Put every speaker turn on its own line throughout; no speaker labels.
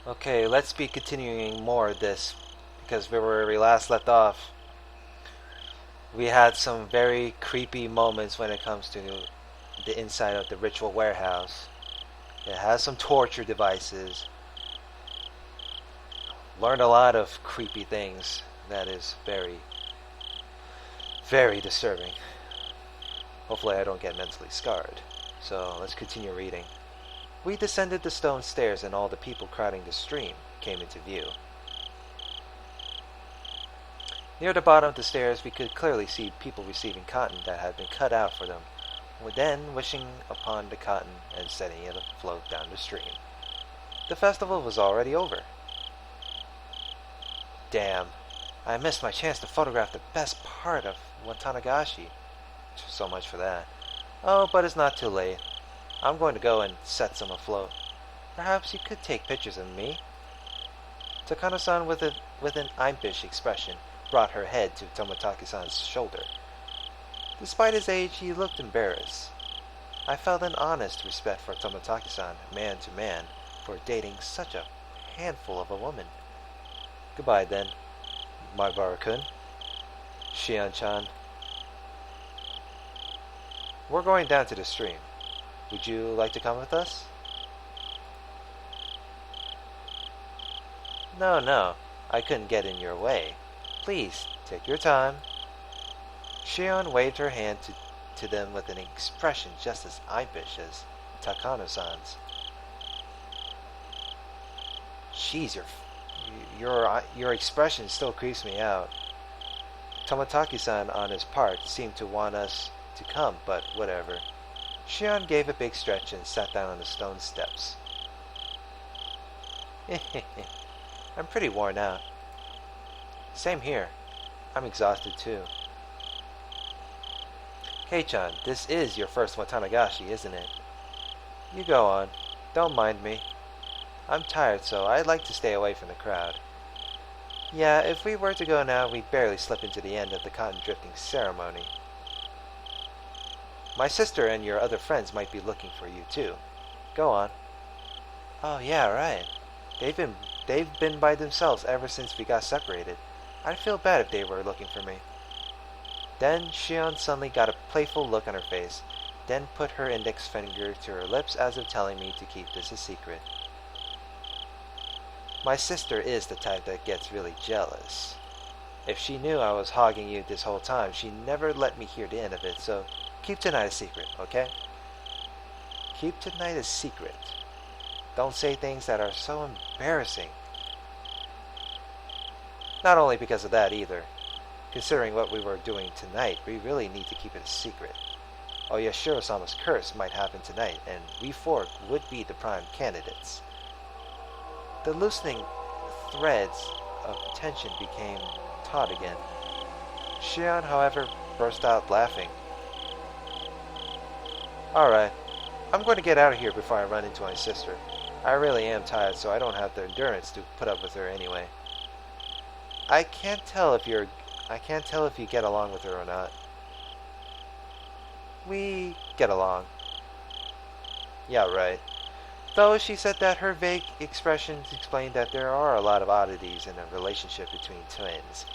Okay, let's be continuing more of this because where we last left off, we had some very creepy moments when it comes to the inside of the ritual warehouse. It has some torture devices. Learned a lot of creepy things that is very, very disturbing. Hopefully, I don't get mentally scarred. So let's continue reading. We descended the stone stairs, and all the people crowding the stream came into view. Near the bottom of the stairs, we could clearly see people receiving cotton that had been cut out for them, then wishing upon the cotton and setting it afloat down the stream. The festival was already over. Damn, I missed my chance to photograph the best part of Watanagashi. So much for that. Oh, but it's not too late. I'm going to go and set some afloat. Perhaps you could take pictures of me? Takano-san, with an impish expression, brought her head to Tomotaki-san's shoulder. Despite his age, he looked embarrassed. I felt an honest respect for Tomotaki-san, man to man, for dating such a handful of a woman. Goodbye, then, Maibara-kun. Shion-chan. We're going down to the stream. Would you like to come with us? No, I couldn't get in your way. Please, take your time. Shion waved her hand to them with an expression just as impish as Takano-san's. Jeez, your expression still creeps me out. Tomotaki-san, on his part, seemed to want us to come, but whatever. Shion gave a big stretch and sat down on the stone steps. I'm pretty worn out. Same here. I'm exhausted too. Kei-chan, this is your first Watanagashi, isn't it? You go on. Don't mind me. I'm tired, so I'd like to stay away from the crowd. Yeah, if we were to go now, we'd barely slip into the end of the cotton drifting ceremony. My sister and your other friends might be looking for you too. Go on. Oh yeah, right. They've been by themselves ever since we got separated. I'd feel bad if they were looking for me. Then Shion suddenly got a playful look on her face, then put her index finger to her lips as if telling me to keep this a secret. My sister is the type that gets really jealous. If she knew I was hogging you this whole time, she'd never let me hear the end of it, so keep tonight a secret, okay? Keep tonight a secret. Don't say things that are so embarrassing. Not only because of that either. Considering what we were doing tonight, we really need to keep it a secret. Oyashiro-sama's curse might happen tonight, and we four would be the prime candidates. The loosening threads of tension became taut again. Shion, however, burst out laughing. Alright, I'm going to get out of here before I run into my sister. I really am tired, so I don't have the endurance to put up with her anyway. I can't tell if you get along with her or not. We get along. Yeah, right. Though she said that her vague expressions explained that there are a lot of oddities in a relationship between twins.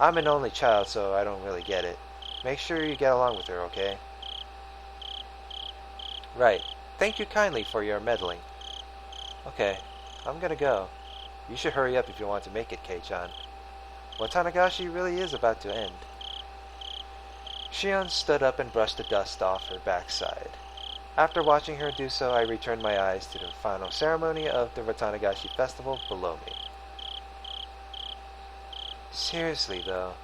I'm an only child, so I don't really get it. Make sure you get along with her, okay? Right. Thank you kindly for your meddling. Okay, I'm gonna go. You should hurry up if you want to make it, Kei-chan. Watanagashi really is about to end. Shion stood up and brushed the dust off her backside. After watching her do so, I returned my eyes to the final ceremony of the Watanagashi festival below me. Seriously though,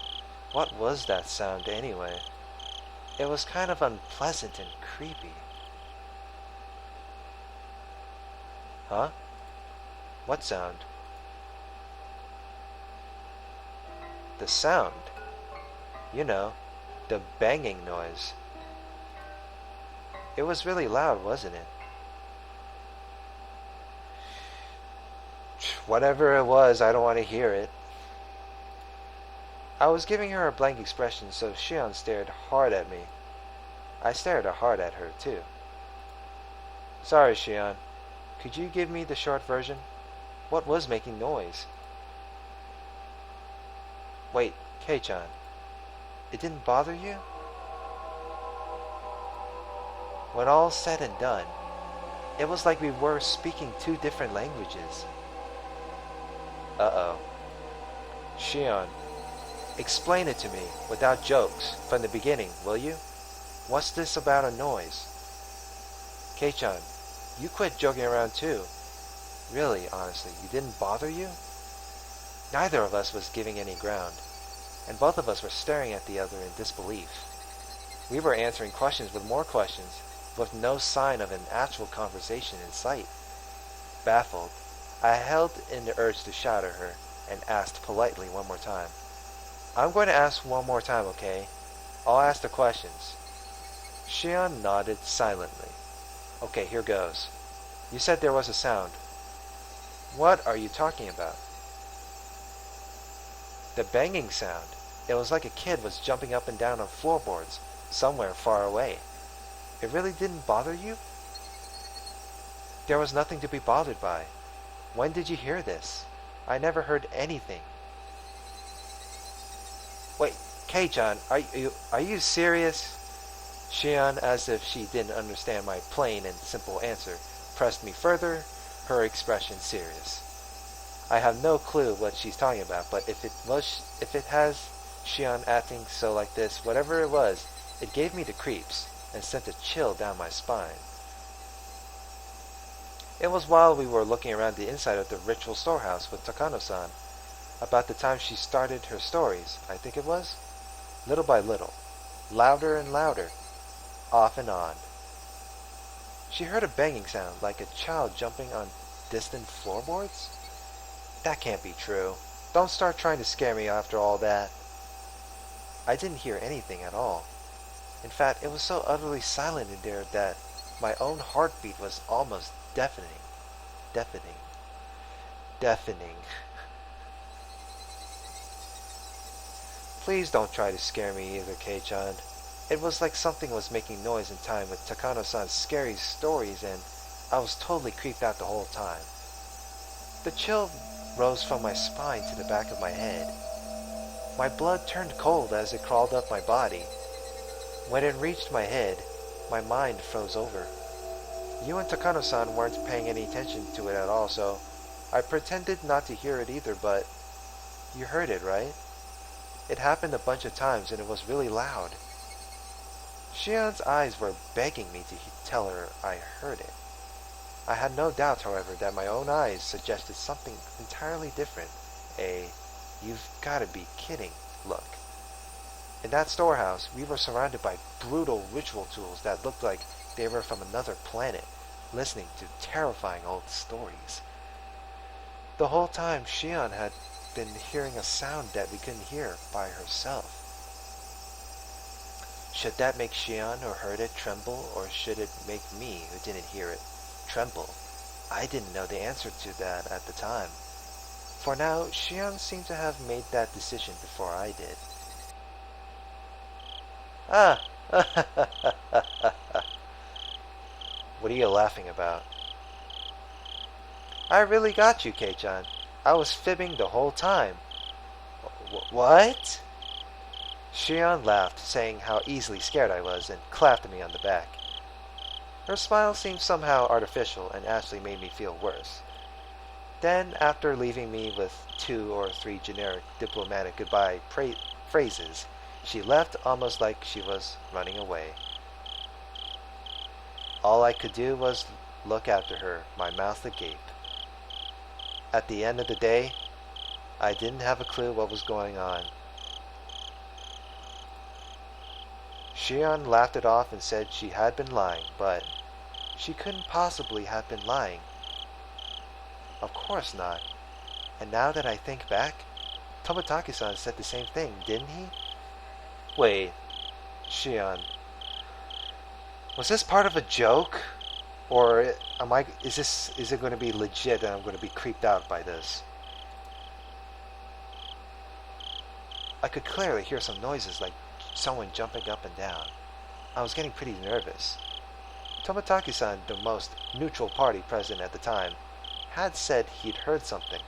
what was that sound anyway? It was kind of unpleasant and creepy. Huh? What sound? The sound. You know, the banging noise. It was really loud, wasn't it? Whatever it was, I don't want to hear it. I was giving her a blank expression, so Shion stared hard at me. I stared hard at her, too. Sorry, Shion. Could you give me the short version? What was making noise? Wait, Kei-chan, it didn't bother you? When all's said and done, it was like we were speaking two different languages. Uh-oh. Shion, explain it to me, without jokes, from the beginning, will you? What's this about a noise? Kei-chan, you quit joking around too. Really, honestly, it didn't bother you? Neither of us was giving any ground, and both of us were staring at the other in disbelief. We were answering questions with more questions, with no sign of an actual conversation in sight. Baffled, I held in the urge to shout at her, and asked politely one more time. I'm going to ask one more time, okay? I'll ask the questions. Shion nodded silently. Okay, here goes. You said there was a sound. What are you talking about? The banging sound. It was like a kid was jumping up and down on floorboards, somewhere far away. It really didn't bother you? There was nothing to be bothered by. When did you hear this? I never heard anything. Wait, Kei-chan, are you serious? Shion, as if she didn't understand my plain and simple answer, pressed me further, her expression serious. I have no clue what she's talking about, but if it has Shion acting so like this, whatever it was, it gave me the creeps and sent a chill down my spine. It was while we were looking around the inside of the ritual storehouse with Takano-san, about the time she started her stories, I think it was, little by little, louder and louder, off and on. She heard a banging sound like a child jumping on distant floorboards? That can't be true. Don't start trying to scare me after all that. I didn't hear anything at all. In fact, it was so utterly silent in there that my own heartbeat was almost deafening. Please don't try to scare me either, Kei-chan. It was like something was making noise in time with Takano-san's scary stories, and I was totally creeped out the whole time. The chill rose from my spine to the back of my head. My blood turned cold as it crawled up my body. When it reached my head, my mind froze over. You and Takano-san weren't paying any attention to it at all, so I pretended not to hear it either, but you heard it, right? It happened a bunch of times, and it was really loud. Shion's eyes were begging me to tell her I heard it. I had no doubt, however, that my own eyes suggested something entirely different. You've gotta be kidding look. In that storehouse, we were surrounded by brutal ritual tools that looked like they were from another planet, listening to terrifying old stories. The whole time, Shion had been hearing a sound that we couldn't hear by herself. Should that make Shion, who heard it, tremble, or should it make me, who didn't hear it, tremble? I didn't know the answer to that at the time. For now, Shion seemed to have made that decision before I did. Ah! What are you laughing about? I really got you, Kei-chan. I was fibbing the whole time. What? Shion laughed, saying how easily scared I was, and clapped me on the back. Her smile seemed somehow artificial and actually made me feel worse. Then, after leaving me with 2 or 3 generic diplomatic goodbye phrases, she left almost like she was running away. All I could do was look after her, my mouth agape. At the end of the day, I didn't have a clue what was going on. Shion laughed it off and said she had been lying, but she couldn't possibly have been lying. Of course not. And now that I think back, Tomotaki-san said the same thing, didn't he? Wait, Shion, was this part of a joke? Or is it going to be legit and I'm going to be creeped out by this? I could clearly hear some noises like someone jumping up and down. I was getting pretty nervous. Tomotaki-san, the most neutral party present at the time, had said he'd heard something.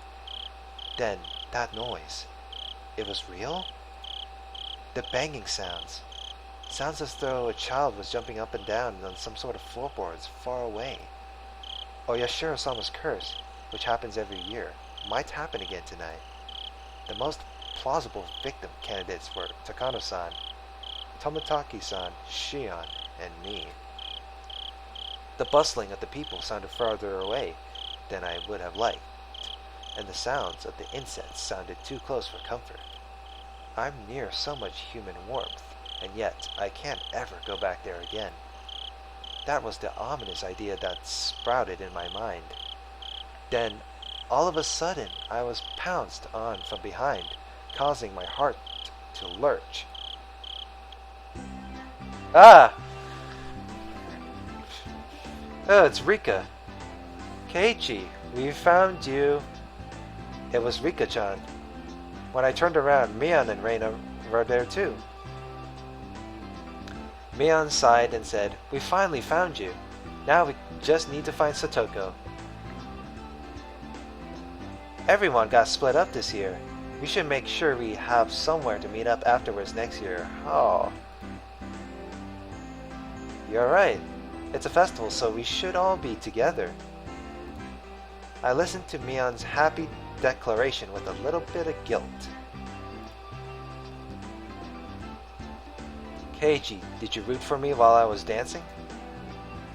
Then, that noise. It was real? The banging sounds. Sounds as though a child was jumping up and down on some sort of floorboards far away. Or Yashiro-sama's curse, which happens every year, might happen again tonight. The most plausible victim candidates were Takano-san, Tomitaki-san, Shion, and me. The bustling of the people sounded farther away than I would have liked, and the sounds of the incense sounded too close for comfort. I'm near so much human warmth, and yet I can't ever go back there again. That was the ominous idea that sprouted in my mind. Then, all of a sudden, I was pounced on from behind, causing my heart to lurch. Ah! Oh, it's Rika. Keiichi, we found you. It was Rika-chan. When I turned around, Mion and Reina were there too. Mion sighed and said, "We finally found you. Now we just need to find Satoko." Everyone got split up this year. We should make sure we have somewhere to meet up afterwards next year. Oh. You're right. It's a festival, so we should all be together. I listened to Mion's happy declaration with a little bit of guilt. Keiichi, did you root for me while I was dancing?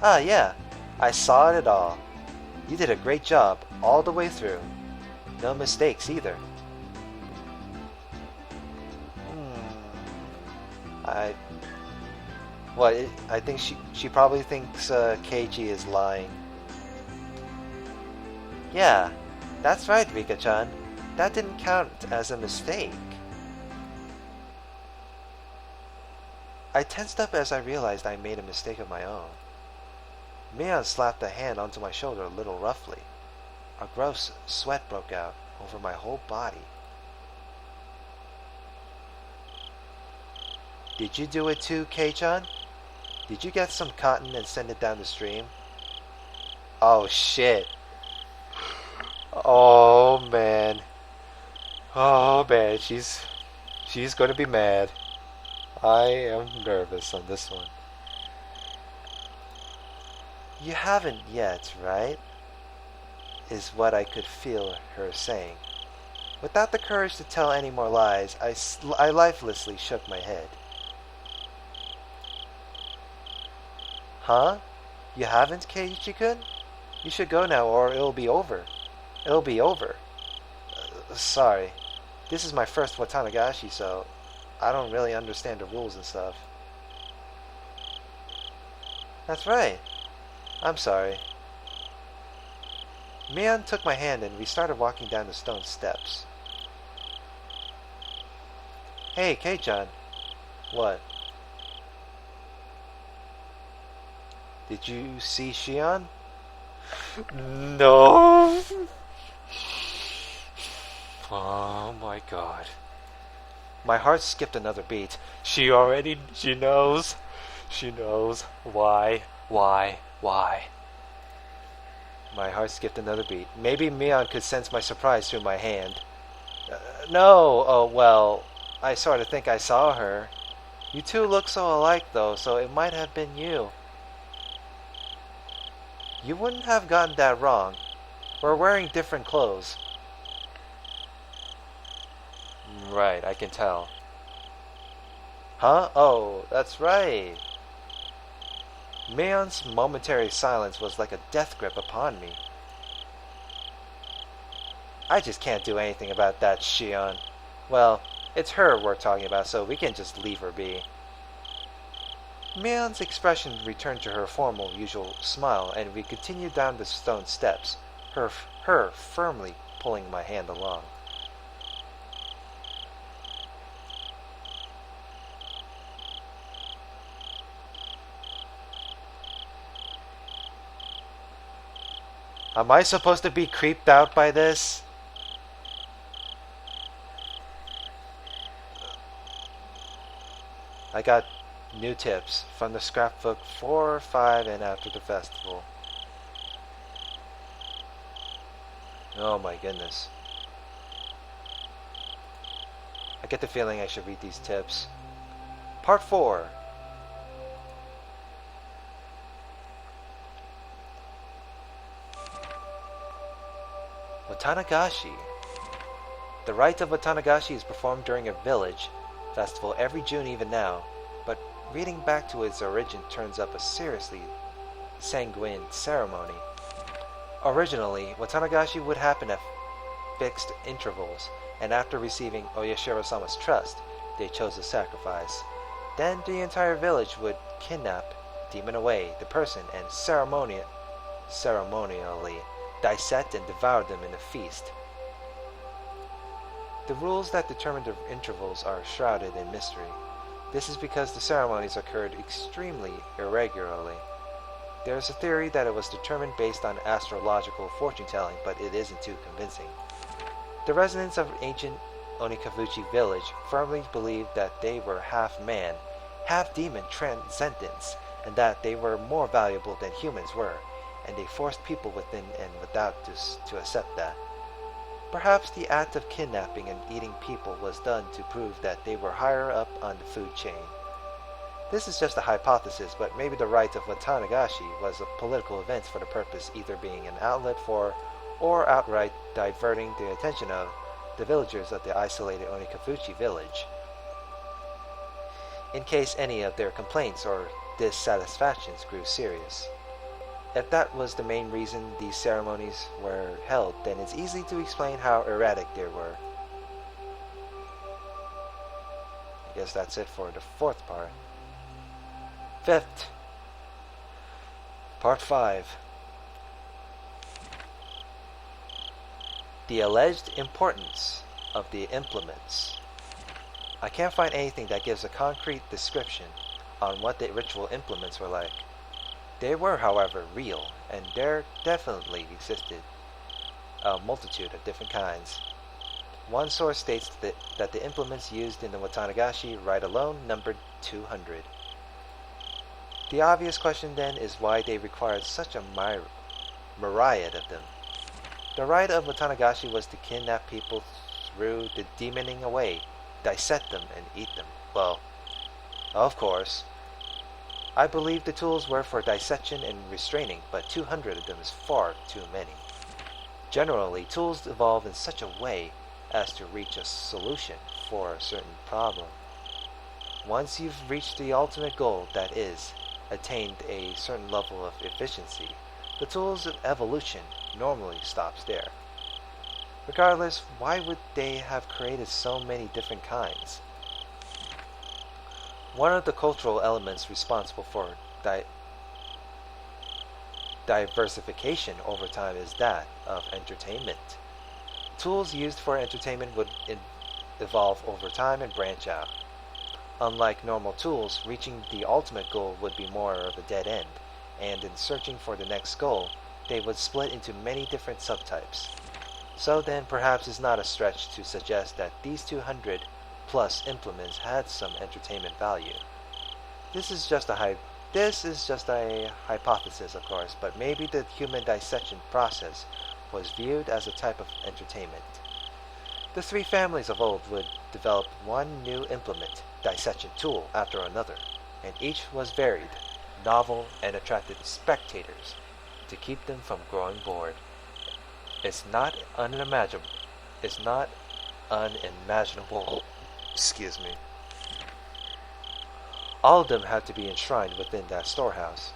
Ah, yeah. I saw it all. You did a great job all the way through. No mistakes either. I think she probably thinks Keiichi is lying. Yeah, that's right, Rika-chan. That didn't count as a mistake. I tensed up as I realized I made a mistake of my own. Mion slapped a hand onto my shoulder a little roughly. A gross sweat broke out over my whole body. Did you do it too, Kei-chan? Did you get some cotton and send it down the stream? Oh shit. Oh man. Oh man, she's gonna be mad. I am nervous on this one. You haven't yet, right? Is what I could feel her saying. Without the courage to tell any more lies, I lifelessly shook my head. Huh? You haven't, Keiichi-kun? You should go now or it'll be over. It'll be over. Sorry. This is my first Watanagashi, so I don't really understand the rules and stuff. That's right. I'm sorry. Mion took my hand and we started walking down the stone steps. Hey, Kei-chan. What? Did you see Shion? No! Oh my god. My heart skipped another beat. She knows. She knows. Why? My heart skipped another beat. Maybe Mion could sense my surprise through my hand. No, oh well, I sort of think I saw her. You two look so alike though, so it might have been you. You wouldn't have gotten that wrong. We're wearing different clothes. Right, I can tell. Huh? Oh, that's right. Mion's momentary silence was like a death grip upon me. I just can't do anything about that Shion. Well, it's her we're talking about, so we can just leave her be. Mion's expression returned to her formal, usual smile, and we continued down the stone steps, her firmly pulling my hand along. Am I supposed to be creeped out by this? I got new tips from the scrapbook 4, 5, and after the festival. Oh my goodness. I get the feeling I should read these tips. Part 4. Watanagashi. The rite of Watanagashi is performed during a village festival every June even now, but reading back to its origin turns up a seriously sanguine ceremony. Originally, Watanagashi would happen at fixed intervals, and after receiving Oyashiro-sama's trust, they chose a sacrifice. Then the entire village would kidnap, demon away the person, and ceremonially dissect and devour them in a feast. The rules that determine the intervals are shrouded in mystery. This is because the ceremonies occurred extremely irregularly. There is a theory that it was determined based on astrological fortune-telling, but it isn't too convincing. The residents of ancient Onikafuchi village firmly believed that they were half man, half demon transcendents, and that they were more valuable than humans were, and they forced people within and without to accept that. Perhaps the act of kidnapping and eating people was done to prove that they were higher up on the food chain. This is just a hypothesis, but maybe the rite of Watanagashi was a political event for the purpose either being an outlet for or outright diverting the attention of the villagers of the isolated Onikafuchi village, in case any of their complaints or dissatisfactions grew serious. If that was the main reason these ceremonies were held, then it's easy to explain how erratic they were. I guess that's it for the 4th part. 5th. Part 5. The alleged importance of the implements. I can't find anything that gives a concrete description on what the ritual implements were like. They were, however, real, and there definitely existed a multitude of different kinds. One source states that the implements used in the Watanagashi rite alone numbered 200. The obvious question then is why they required such a myriad of them. The rite of Watanagashi was to kidnap people through the demoning away, dissect them, and eat them. Well, of course. I believe the tools were for dissection and restraining, but 200 of them is far too many. Generally, tools evolve in such a way as to reach a solution for a certain problem. Once you've reached the ultimate goal, that is, attained a certain level of efficiency, the tools of evolution normally stops there. Regardless, why would they have created so many different kinds? One of the cultural elements responsible for diversification over time is that of entertainment. Tools used for entertainment would evolve over time and branch out. Unlike normal tools, reaching the ultimate goal would be more of a dead end, and in searching for the next goal, they would split into many different subtypes. So then perhaps it's not a stretch to suggest that these 200 plus implements had some entertainment value. This is just a hypothesis, of course, but maybe the human dissection process was viewed as a type of entertainment. The 3 families of old would develop one new implement, dissection tool, after another, and each was varied, novel, and attracted spectators to keep them from growing bored. It's not unimaginable. Excuse me. All of them have to be enshrined within that storehouse.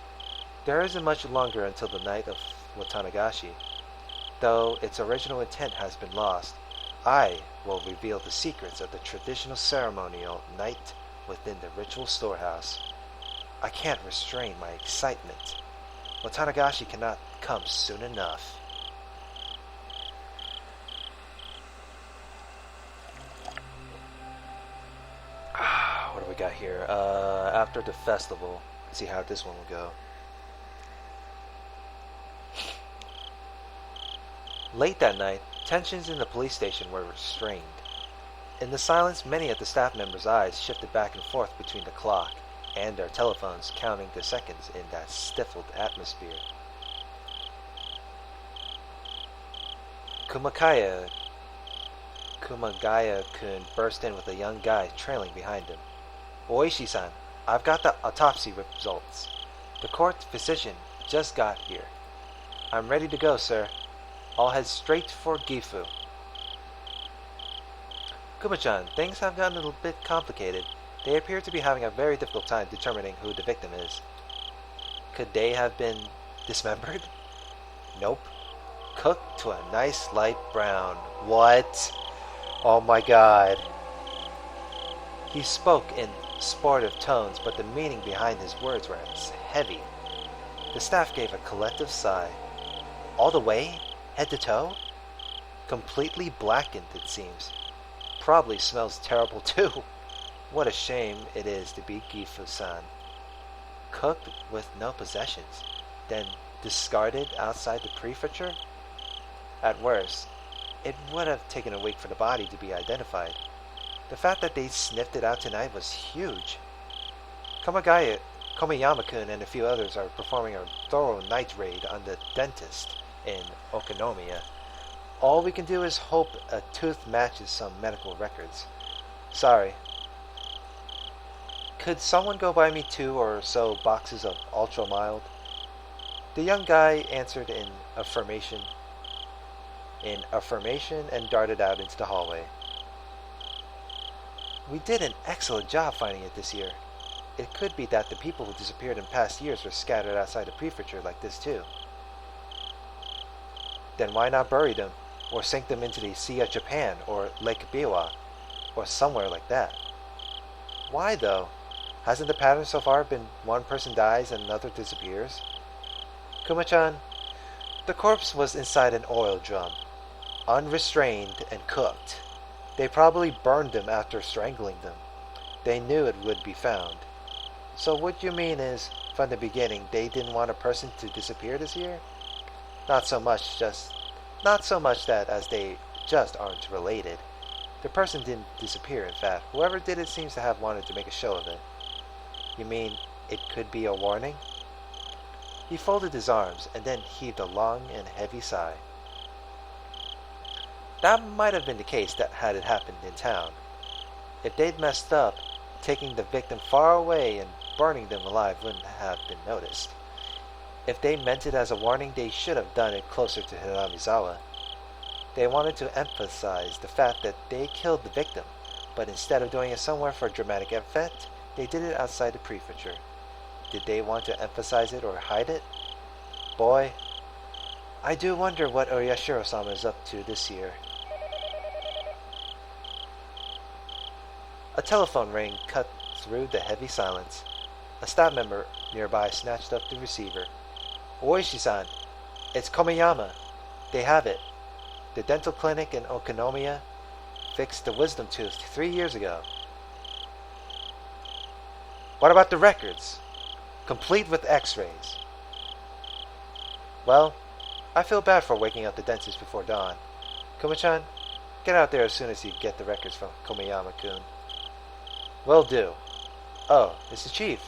There isn't much longer until the night of Watanagashi. Though its original intent has been lost, I will reveal the secrets of the traditional ceremonial night within the ritual storehouse. I can't restrain my excitement. Watanagashi cannot come soon enough. What do we got here? After the festival. Let's see how this one will go. Late that night, tensions in the police station were restrained. In the silence, many of the staff members' eyes shifted back and forth between the clock and their telephones, counting the seconds in that stifled atmosphere. Kumakaya Kumagaya-kun burst in with a young guy trailing behind him. Oishi-san, I've got the autopsy results. The court physician just got here. I'm ready to go, sir. I'll head straight for Gifu. Kuma-chan, things have gotten a little bit complicated. They appear to be having a very difficult time determining who the victim is. Could they have been dismembered? Nope. Cooked to a nice light brown. What? Oh my god. He spoke in sportive tones, but the meaning behind his words were heavy. The staff gave a collective sigh. All the way? Head to toe? Completely blackened, it seems. Probably smells terrible too. What a shame it is to be Gifu-san. Cooked with no possessions, then discarded outside the prefecture? At worst, it would have taken a week for the body to be identified. The fact that they sniffed it out tonight was huge. Komiyama-kun and a few others are performing a thorough night raid on the dentist in Okonomiya. All we can do is hope a tooth matches some medical records. Sorry. Could someone go buy me 2 or so boxes of ultra mild? The young guy answered in affirmation and darted out into the hallway. We did an excellent job finding it this year. It could be that the people who disappeared in past years were scattered outside the prefecture like this too. Then why not bury them, or sink them into the Sea of Japan, or Lake Biwa, or somewhere like that? Why though? Hasn't the pattern so far been one person dies and another disappears? Kuma-chan, the corpse was inside an oil drum, unrestrained and cooked. They probably burned them after strangling them. They knew it would be found. So what you mean is, from the beginning, they didn't want a person to disappear this year? Not so much that as they just aren't related. The person didn't disappear, in fact. Whoever did it seems to have wanted to make a show of it. You mean it could be a warning? He folded his arms and then heaved a long and heavy sigh. That might have been the case that had it happened in town. If they'd messed up, taking the victim far away and burning them alive wouldn't have been noticed. If they meant it as a warning, they should have done it closer to Hinamizawa. They wanted to emphasize the fact that they killed the victim, but instead of doing it somewhere for dramatic effect, they did it outside the prefecture. Did they want to emphasize it or hide it? Boy, I do wonder what Oyashiro-sama is up to this year. A telephone ring cut through the heavy silence. A staff member nearby snatched up the receiver. Oishi-san, it's Komiyama. They have it. The dental clinic in Okonomiya fixed the wisdom tooth 3 years ago. What about the records? Complete with x-rays. Well, I feel bad for waking up the dentist before dawn. Kuma-chan, get out there as soon as you get the records from Komiyama-kun. Will do. Oh, it's the chief.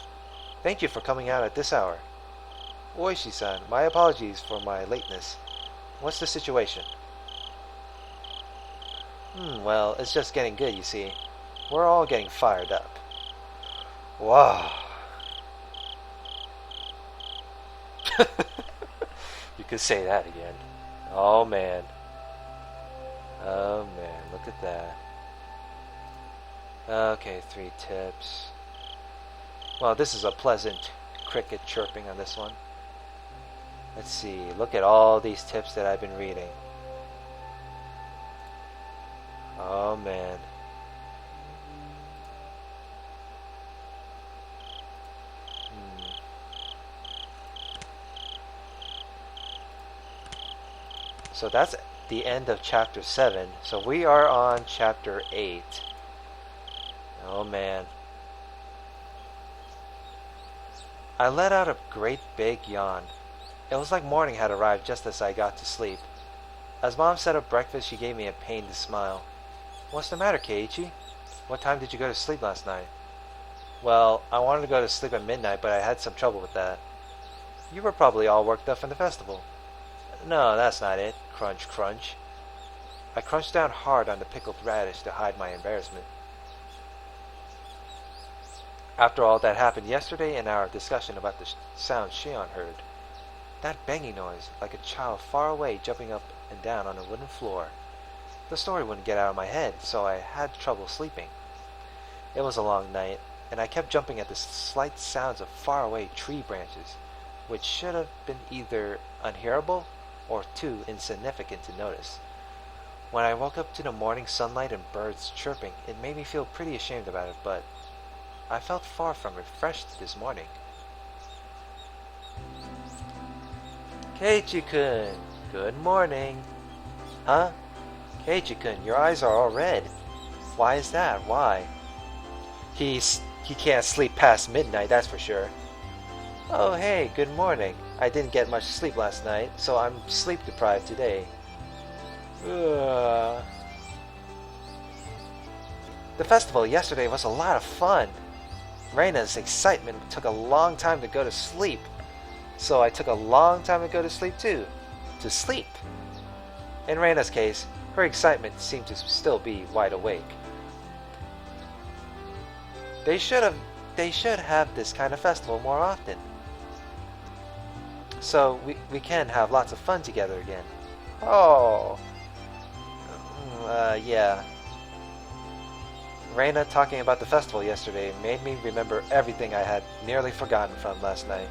Thank you for coming out at this hour. Oishi-san, my apologies for my lateness. What's the situation? Well, it's just getting good, you see. We're all getting fired up. Wow. You could say that again. Oh man. Oh man, look at that. Okay, 3 tips. Well, this is a pleasant cricket chirping on this one. Let's see, look at all these tips that I've been reading. Oh man. So that's the end of chapter 7. So we are on chapter 8. Oh man. I let out a great big yawn. It was like morning had arrived just as I got to sleep. As Mom set up breakfast, she gave me a pained smile. What's the matter, Keiichi? What time did you go to sleep last night? Well, I wanted to go to sleep at midnight, but I had some trouble with that. You were probably all worked up from the festival. No, that's not it. Crunch, crunch. I crunched down hard on the pickled radish to hide my embarrassment. After all that happened yesterday in our discussion about the sound Shion heard, that banging noise, like a child far away jumping up and down on a wooden floor, the story wouldn't get out of my head, so I had trouble sleeping. It was a long night, and I kept jumping at the slight sounds of faraway tree branches, which should have been either unhearable or too insignificant to notice. When I woke up to the morning sunlight and birds chirping, it made me feel pretty ashamed about it, but I felt far from refreshed this morning. Keiichi-kun, good morning. Huh? Keiichi-kun, your eyes are all red. Why is that? Why? He can't sleep past midnight, that's for sure. Oh hey, good morning. I didn't get much sleep last night, so I'm sleep deprived today. Ugh. The festival yesterday was a lot of fun. Reina's excitement took a long time to go to sleep, so I took a long time to go to sleep too. To sleep. In Reina's case, her excitement seemed to still be wide awake. They should have this kind of festival more often, so we can have lots of fun together again. Oh, yeah. Reina talking about the festival yesterday made me remember everything I had nearly forgotten from last night.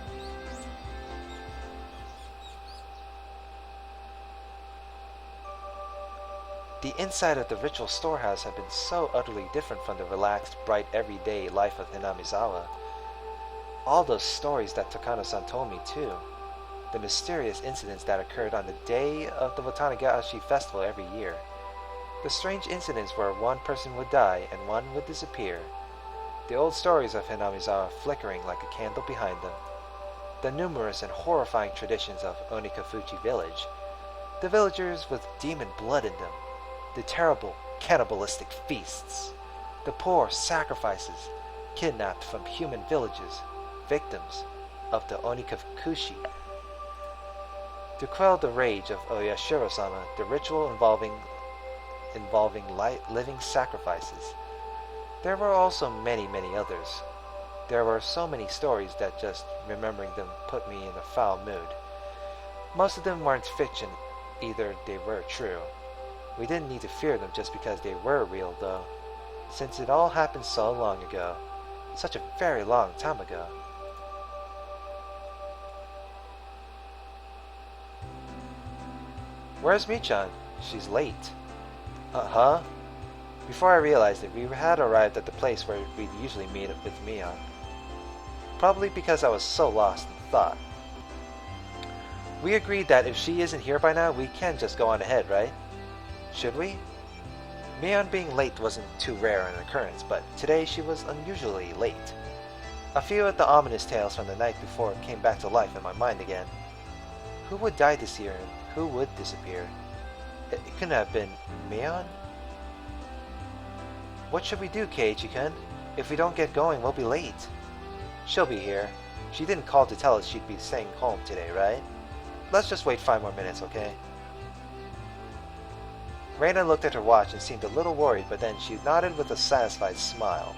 The inside of the ritual storehouse had been so utterly different from the relaxed, bright, everyday life of Hinamizawa. All those stories that Takano-san told me, too. The mysterious incidents that occurred on the day of the Watanagashi festival every year. The strange incidents where one person would die and one would disappear. The old stories of Hinamizawa flickering like a candle behind them. The numerous and horrifying traditions of Onikafuchi village. The villagers with demon blood in them. The terrible cannibalistic feasts. The poor sacrifices kidnapped from human villages, victims of the Onikafuchi. To quell the rage of Oyashiro-sama, the ritual involving living sacrifices. There were also many others. There were so many stories that just remembering them put me in a foul mood. Most of them weren't fiction, either they were true. We didn't need to fear them just because they were real, though, since it all happened so long ago. Such a very long time ago. Where's Michan? She's late. Uh-huh. Before I realized it, we had arrived at the place where we'd usually meet up with Mion. Probably because I was so lost in thought. We agreed that if she isn't here by now, we can just go on ahead, right? Should we? Mion being late wasn't too rare an occurrence, but today she was unusually late. A few of the ominous tales from the night before came back to life in my mind again. Who would die this year and who would disappear? It couldn't have been Mion? What should we do, Keiichi-kun? If we don't get going, we'll be late. She'll be here. She didn't call to tell us she'd be staying home today, right? Let's just wait 5 more minutes, okay? Reina looked at her watch and seemed a little worried, but then she nodded with a satisfied smile.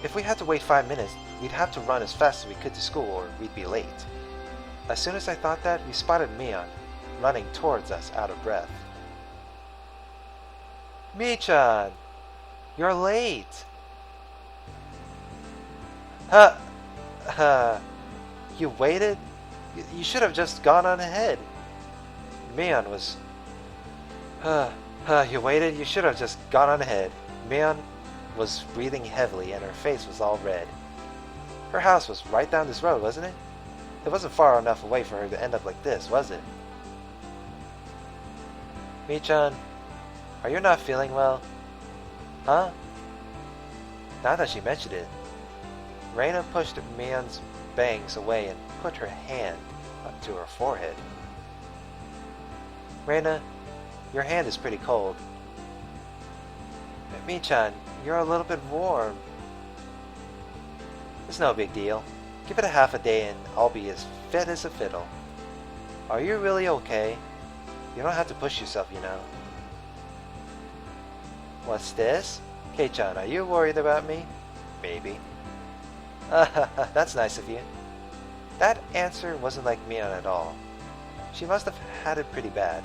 If we had to wait 5 minutes, we'd have to run as fast as we could to school or we'd be late. As soon as I thought that, we spotted Mion, running towards us out of breath. Michan! You're late! You waited? You should have just gone on ahead. Mion was... you waited? You should have just gone on ahead. Mion was breathing heavily and her face was all red. Her house was right down this road, wasn't it? It wasn't far enough away for her to end up like this, was it? Michan, are you not feeling well? Huh? Now that she mentioned it, Reina pushed Mion's bangs away and put her hand up to her forehead. Reina, your hand is pretty cold. Michan, you're a little bit warm. It's no big deal. Give it half a day and I'll be as fit as a fiddle. Are you really okay? You don't have to push yourself, you know. What's this? Kei-chan, are you worried about me? Maybe. That's nice of you. That answer wasn't like Mion at all. She must have had it pretty bad.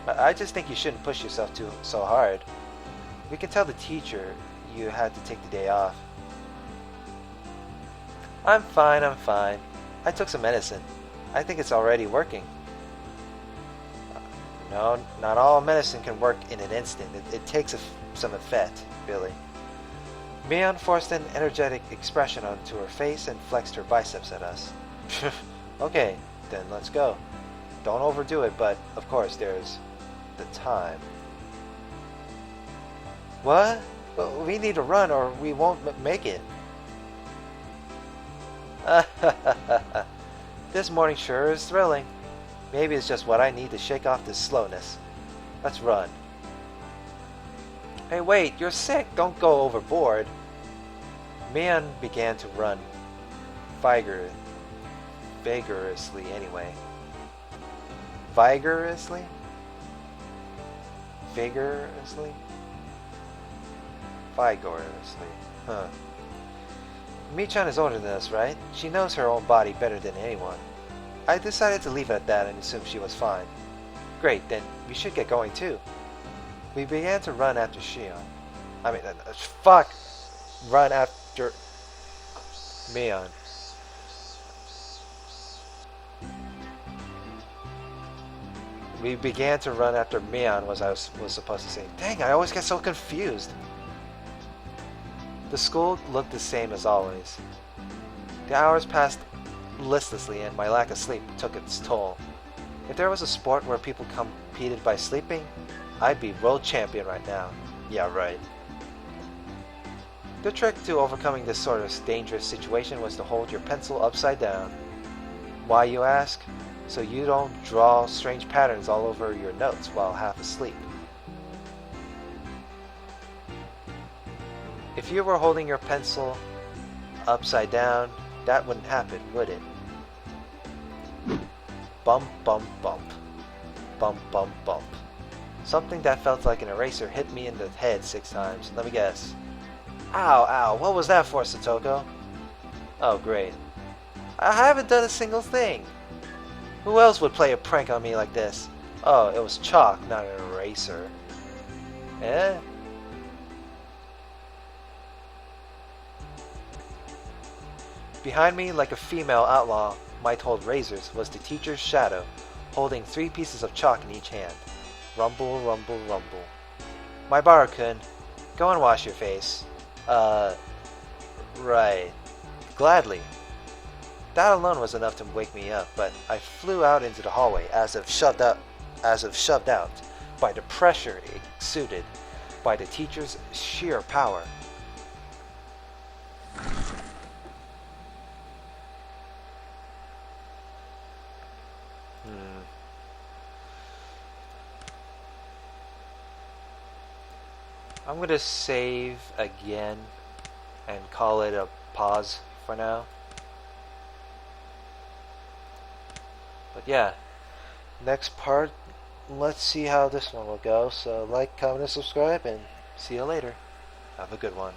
I just think you shouldn't push yourself so hard. We can tell the teacher you had to take the day off. I'm fine. I took some medicine. I think it's already working. No, not all medicine can work in an instant. It takes some effect, Billy. Mion forced an energetic expression onto her face and flexed her biceps at us. Okay, then let's go. Don't overdo it, but of course there's the time. What? We need to run or we won't make it. This morning sure is thrilling. Maybe it's just what I need to shake off this slowness. Let's run. Hey, wait, you're sick. Don't go overboard. Mion began to run vigorously anyway. Vigorously? Huh. Mi-chan is older than us, right? She knows her own body better than anyone. I decided to leave it at that and assume she was fine. Great, then we should get going too. We began to run after run after Mion. We began to run after Mion was I was supposed to say. Dang, I always get so confused. The school looked the same as always. The hours passed listlessly and my lack of sleep took its toll. If there was a sport where people competed by sleeping, I'd be world champion right now. Yeah, right. The trick to overcoming this sort of dangerous situation was to hold your pencil upside down. Why, you ask? So you don't draw strange patterns all over your notes while half asleep. If you were holding your pencil upside down, that wouldn't happen, would it? Bump, bump, bump. Bump, bump, bump. Something that felt like an eraser hit me in the head 6 times. Let me guess. Ow, ow, what was that for, Satoko? Oh, great. I haven't done a single thing. Who else would play a prank on me like this? Oh, it was chalk, not an eraser. Eh? Behind me, like a female outlaw might hold razors, was the teacher's shadow, holding 3 pieces of chalk in each hand. Rumble, rumble, rumble. My Baru-kun, go and wash your face. Right. Gladly. That alone was enough to wake me up, but I flew out into the hallway as if shoved out by the pressure exuded by the teacher's sheer power. I'm going to save again and call it a pause for now. But yeah, next part, let's see how this one will go. So like, comment, and subscribe, and see you later. Have a good one.